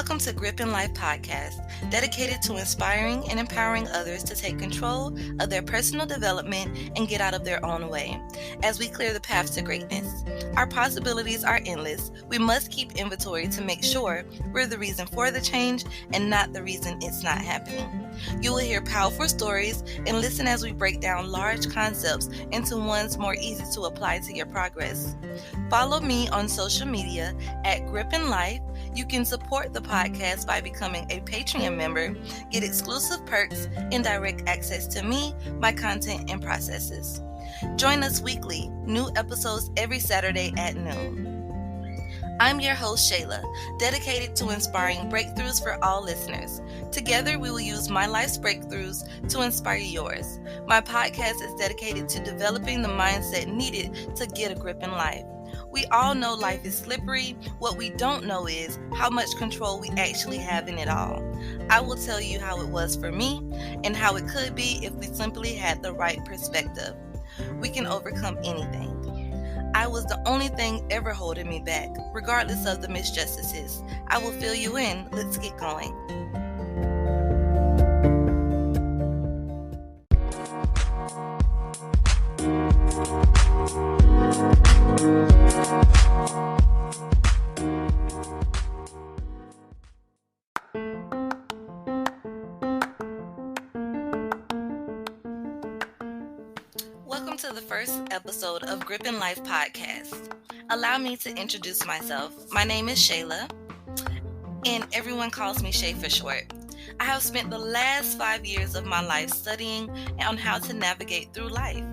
Welcome to Grip in Life podcast, dedicated to inspiring and empowering others to take control of their personal development and get out of their own way as we clear the path to greatness. Our possibilities are endless. We must keep inventory to make sure we're the reason for the change and not the reason it's not happening. You will hear powerful stories and listen as we break down large concepts into ones more easy to apply to your progress. Follow me on social media at Grip in Life. You can support the podcast by becoming a Patreon member, get exclusive perks, and direct access to me, my content, and processes. Join us weekly, new episodes every Saturday at noon. I'm your host, Shayla, dedicated to inspiring breakthroughs for all listeners. Together, we will use my life's breakthroughs to inspire yours. My podcast is dedicated to developing the mindset needed to get a grip in life. We all know life is slippery. What we don't know is how much control we actually have in it all. I will tell you how it was for me and how it could be if we simply had the right perspective. We can overcome anything. I was the only thing ever holding me back, regardless of the misjustices. I will fill you in. Let's get going. Welcome to the first episode of Grip in Life podcast. Allow me to introduce myself. My name is Shayla, and everyone calls me Shay for short. I have spent the last 5 years of my life studying on how to navigate through life.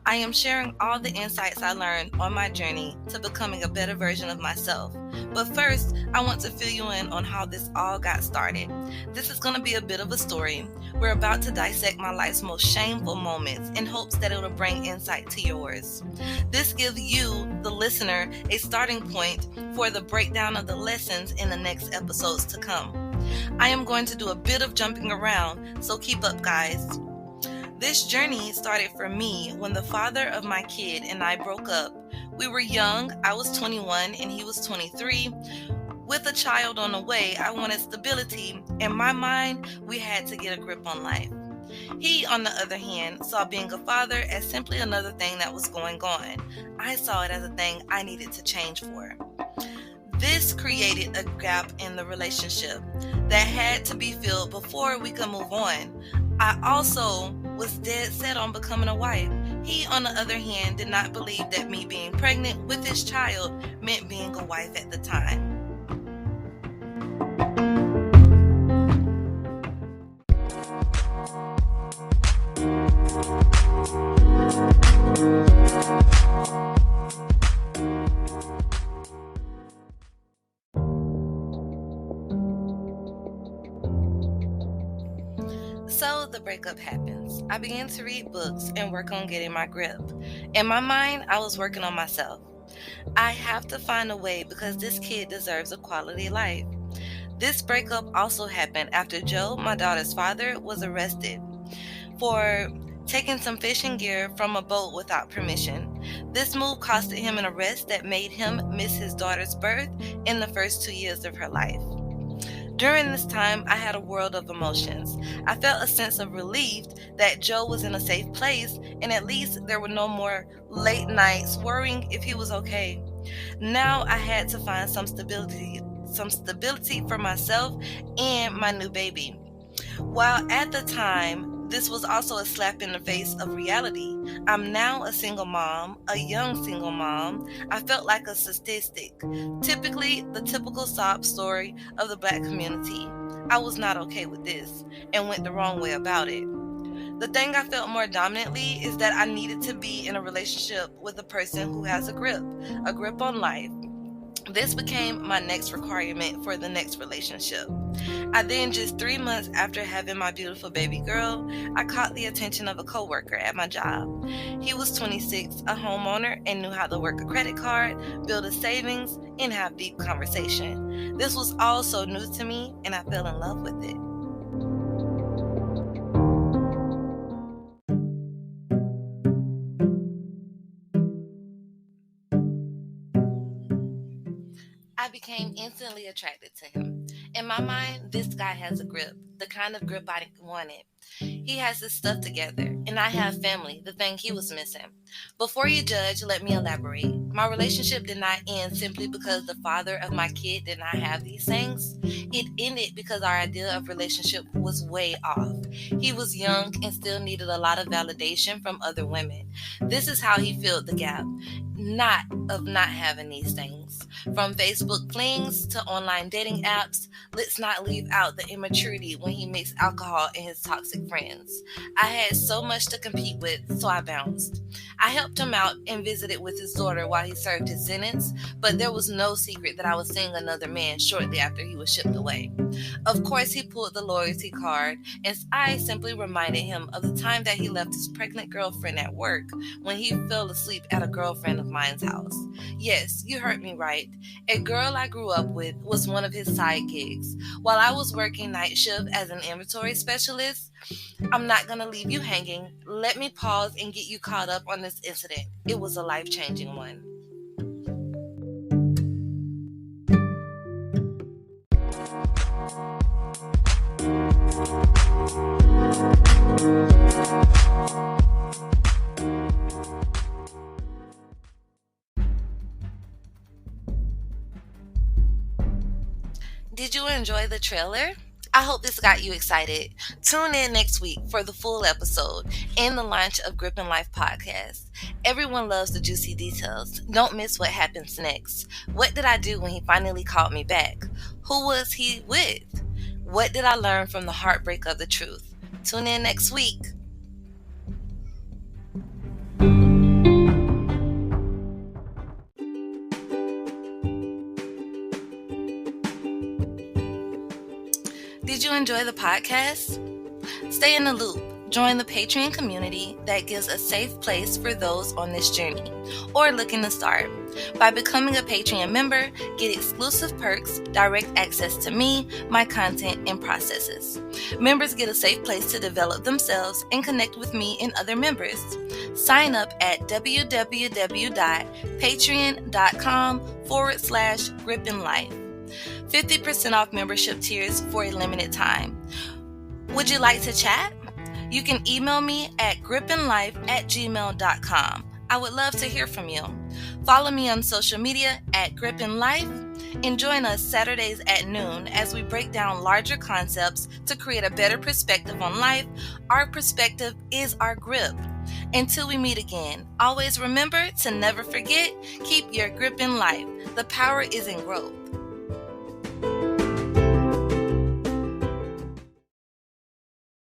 I am sharing all the insights I learned on my journey to becoming a better version of myself. But first, I want to fill you in on how this all got started. This is going to be a bit of a story. We're about to dissect my life's most shameful moments in hopes that it will bring insight to yours. This gives you, the listener, a starting point for the breakdown of the lessons in the next episodes to come. I am going to do a bit of jumping around, so keep up, guys. This journey started for me when the father of my kid and I broke up. We were young. I was 21 and he was 23. With a child on the way, I wanted stability. In my mind, we had to get a grip on life. He, on the other hand, saw being a father as simply another thing that was going on. I saw it as a thing I needed to change for. This created a gap in the relationship that had to be filled before we could move on. I also was dead set on becoming a wife. He, on the other hand, did not believe that me being pregnant with his child meant being a wife at the time. So the breakup happens. I began to read books and work on getting my grip. In my mind, I was working on myself. I have to find a way because this kid deserves a quality life. This breakup also happened after Joe, my daughter's father, was arrested for taking some fishing gear from a boat without permission. This move costed him an arrest that made him miss his daughter's birth in the first 2 years of her life. During this time, I had a world of emotions. I felt a sense of relief that Joe was in a safe place, and at least there were no more late nights worrying if he was okay. Now I had to find some stability for myself and my new baby. While at the time, this was also a slap in the face of reality. I'm now a single mom, a young single mom. I felt like a statistic, typically the typical sob story of the Black community. I was not okay with this and went the wrong way about it. The thing I felt more dominantly is that I needed to be in a relationship with a person who has a grip on life. This became my next requirement for the next relationship. Then just 3 months after having my beautiful baby girl, I caught the attention of a coworker at my job. He was 26, a homeowner, and knew how to work a credit card, build a savings, and have deep conversation. This was all so new to me, and I fell in love with it. I became instantly attracted to him. In my mind, this guy has a grip, the kind of grip I wanted. He has his stuff together, and I have family, the thing he was missing. Before you judge, let me elaborate. My relationship did not end simply because the father of my kid did not have these things. It ended because our idea of relationship was way off. He was young and still needed a lot of validation from other women. This is how he filled the gap, not of not having these things. From Facebook flings to online dating apps, let's not leave out the immaturity when he mixed alcohol and his toxic friends. I had so much to compete with, so I bounced. I helped him out and visited with his daughter while he served his sentence, but there was no secret that I was seeing another man shortly after he was shipped away. Of course, he pulled the loyalty card, and I simply reminded him of the time that he left his pregnant girlfriend at work when he fell asleep at a girlfriend of mine's house. Yes, you heard me right. A girl I grew up with was one of his side gigs. While I was working night shift as an inventory specialist, I'm not going to leave you hanging. Let me pause and get you caught up on this incident. It was a life-changing one. Did you enjoy the trailer? I hope this got you excited. Tune in next week for the full episode and the launch of Grip and Life podcast. Everyone loves the juicy details. Don't miss what happens next. What did I do when he finally called me back? Who was he with? What did I learn from the heartbreak of the truth? Tune in next week. Did you enjoy the podcast? Stay in the loop. Join the Patreon community that gives a safe place for those on this journey or looking to start. By becoming a Patreon member, get exclusive perks, direct access to me, my content, and processes. Members get a safe place to develop themselves and connect with me and other members. Sign up at www.patreon.com/gripandlife. 50% off membership tiers for a limited time. Would you like to chat? You can email me at gripandlife@gmail.com. I would love to hear from you. Follow me on social media at gripandlife and join us Saturdays at noon as we break down larger concepts to create a better perspective on life. Our perspective is our grip. Until we meet again, always remember to never forget, keep your grip in life. The power is in growth.